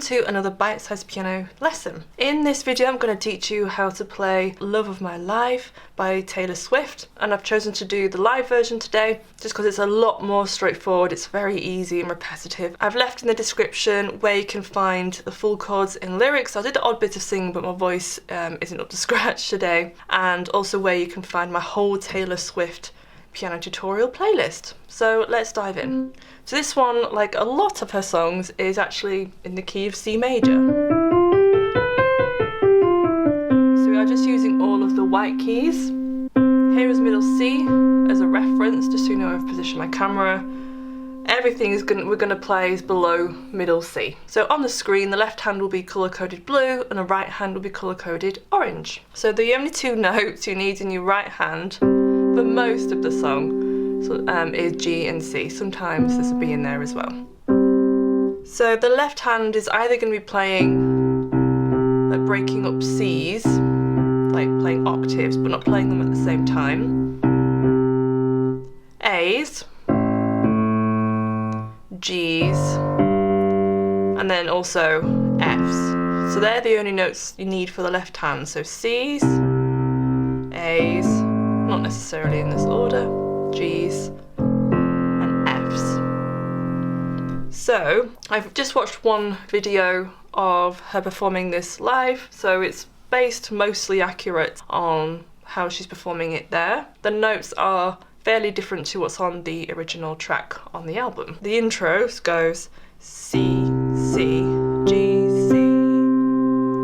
to another Bitesize Piano lesson. In this video I'm going to teach you how to play Love of My Life by Taylor Swift, and I've chosen to do the live version today just because it's a lot more straightforward. It's very easy and repetitive. I've left in the description where you can find the full chords and lyrics. I did the odd bit of singing but my voice isn't up to scratch today, and also where you can find my whole Taylor Swift piano tutorial playlist. So let's dive in. So this one, like a lot of her songs, is actually in the key of C major. So we are just using all of the white keys. Here is middle C as a reference, just so you know where I've positioned my camera. Everything we're gonna play is below middle C. So on the screen, the left hand will be color-coded blue and the right hand will be color-coded orange. So the only two notes you need in your right hand for most of the song is G and C. Sometimes there's a B in there as well. So the left hand is either going to be playing, like breaking up C's, like playing octaves but not playing them at the same time, A's, G's, and then also F's. So they're the only notes you need for the left hand. So C's, A's, not necessarily in this order, G's, and F's. So I've just watched one video of her performing this live, so it's based mostly accurate on how she's performing it there. The notes are fairly different to what's on the original track on the album. The intro goes C, C, G, C,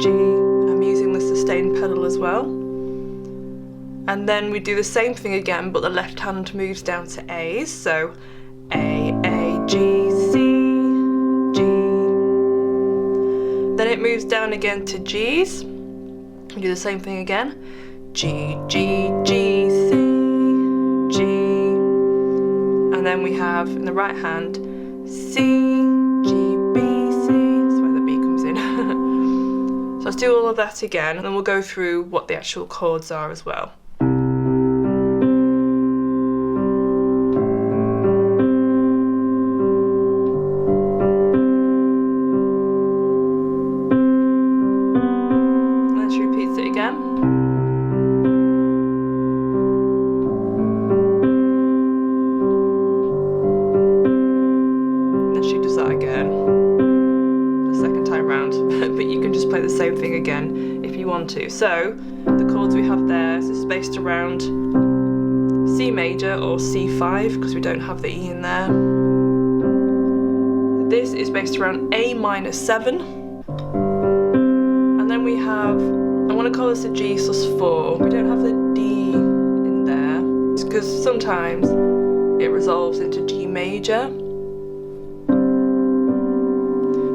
G. I'm using the sustain pedal as well. And then we do the same thing again, but the left hand moves down to A's. So A, G, C, G. Then it moves down again to G's. We do the same thing again. G, G, G, C, G. And then we have in the right hand C, G, B, C. That's where the B comes in. So let's do all of that again, and then we'll go through what the actual chords are as well. Play the same thing again if you want to. So the chords we have there is based around C major or C5 because we don't have the E in there. This is based around A minor 7, and then we have, I want to call this a G sus4. We don't have the D in there because sometimes it resolves into G major.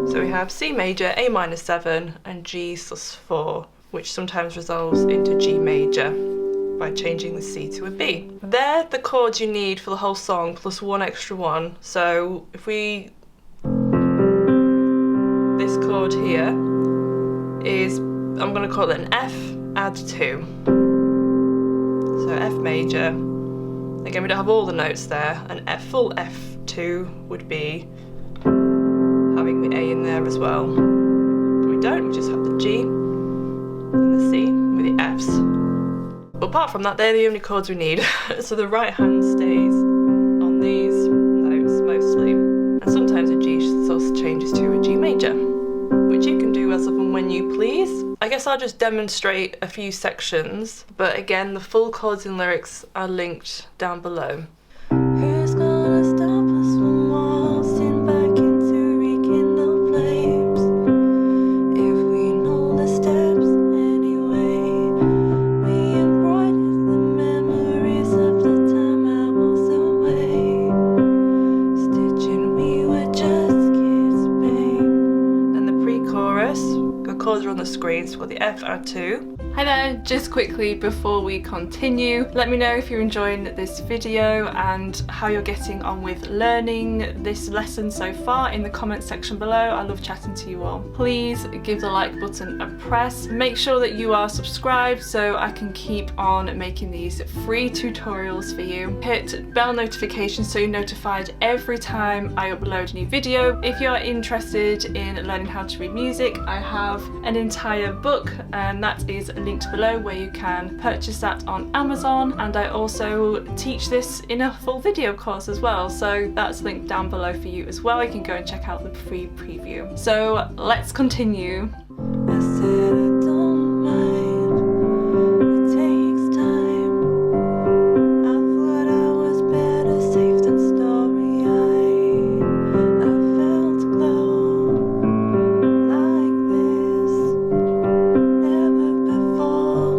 So we have C major, A minor 7, and G sus4, which sometimes resolves into G major by changing the C to a B. They're the chords you need for the whole song, plus one extra one. So if we, this chord here is, I'm going to call it an F, add 2. So F major, again we don't have all the notes there, an F, full F2 would be having the A in there as well. But we don't, we just have the G and the C with the Fs. But apart from that, they're the only chords we need. So the right hand stays on these notes mostly. And sometimes a G sus changes to a G major, which you can do as of and when you please. I guess I'll just demonstrate a few sections, but again, the full chords and lyrics are linked down below. Who's gonna stop us from waltzing back into rekindled flames? If we know the steps anyway, we embroider the memories of the time I was away. Stitching, we were just kids, babe. And the pre-chorus, the chords are on the screen, so we've got the F add 2. Hi there, just quickly before we continue, let me know if you're enjoying this video and how you're getting on with learning this lesson so far in the comments section below. I love chatting to you all. Please give the like button a press. Make sure that you are subscribed so I can keep on making these free tutorials for you. Hit bell notifications so you're notified every time I upload a new video. If you're interested in learning how to read music, I have an entire book and that is linked below where you can purchase that on Amazon, and I also teach this in a full video course as well, so that's linked down below for you as well. You can go and check out the free preview. So let's continue. I said I don't mind, it takes time. I thought I was better safe than sorry. I felt glow like this, never before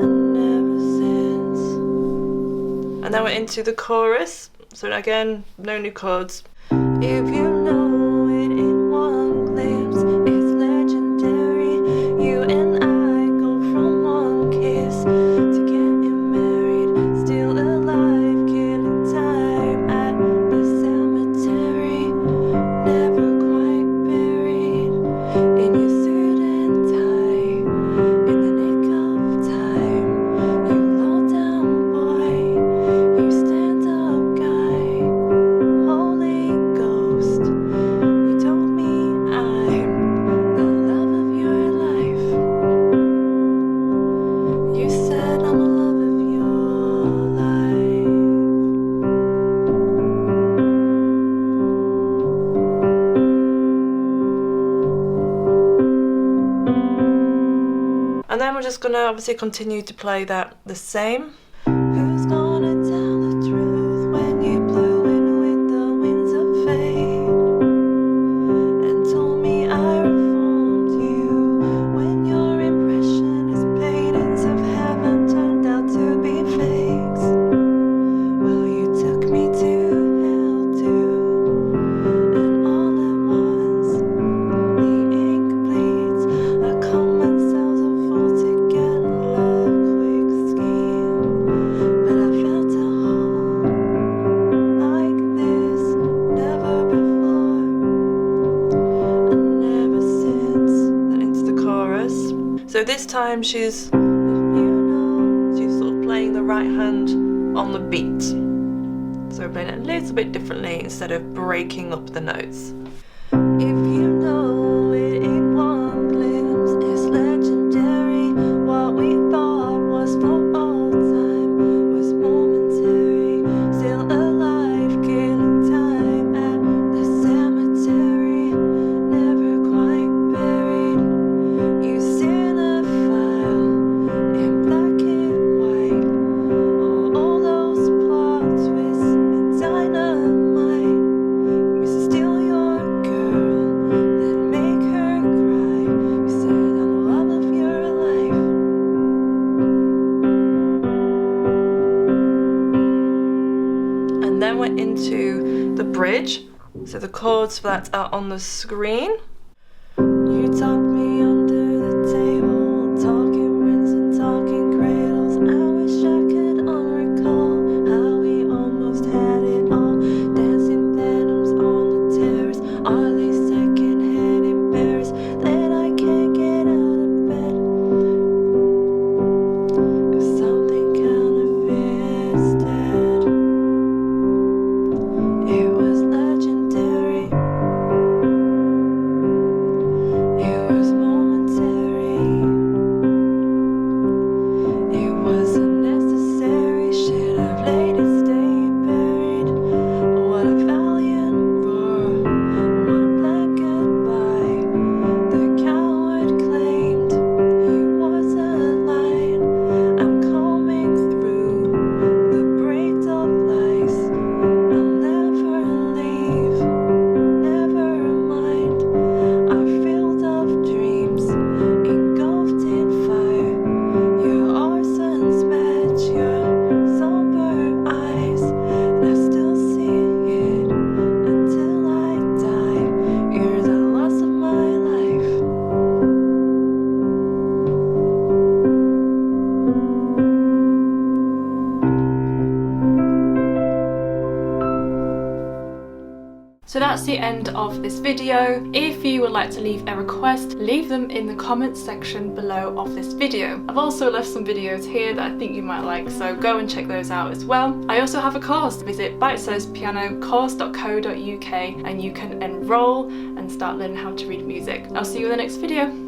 and never since. And now we're into the chorus. So again, no new chords. If you know it in one glimpse, it's legendary. You and I go from one kiss to getting married, still alive, killing time at the cemetery, never quite buried in your suit and tie, in the nick of time. You low down boy, you stand up guy, Holy Ghost, you told me I'm the love of your life. You said I'm the love of your life. And then we're just gonna obviously continue to play that the same. Who's gonna tell the truth when you blew in with the winds of fate and told me I reformed you when your impressionist paintings of heaven turned out to be fakes? Well, you took me to hell too, and all at once the ink bleeds. I calm myself a fool to get love quick scheme, but I felt a hole like this, never before and never since. Then into the chorus. So this time she's sort of playing the right hand on the beat. So we're playing it a little bit differently instead of breaking up the notes. If you know it in one glimpse, it's legendary. What we thought was for all time was momentary, still alive, killing time at the cemetery, never quite buried. You seal a file in black and white, all those plot twists and dynamite. You used to steal your girl, then make her cry. You said I'm the love of your life. And then we're into the bridge. So the chords for that are on the screen. You tucked me under the table, talking rings and talking cradles. I wish I could unrecall how we almost had it all. Dancing phantoms on the terrace. Are they secondhand embarrassed that I can't get out of bed? 'Cause something counterfeits dead. It was legendary. So that's the end of this video. If you would like to leave a request, leave them in the comments section below of this video. I've also left some videos here that I think you might like, so go and check those out as well. I also have a course. Visit Bitesize Piano Course.co.uk and you can enroll and start learning how to read music. I'll see you in the next video.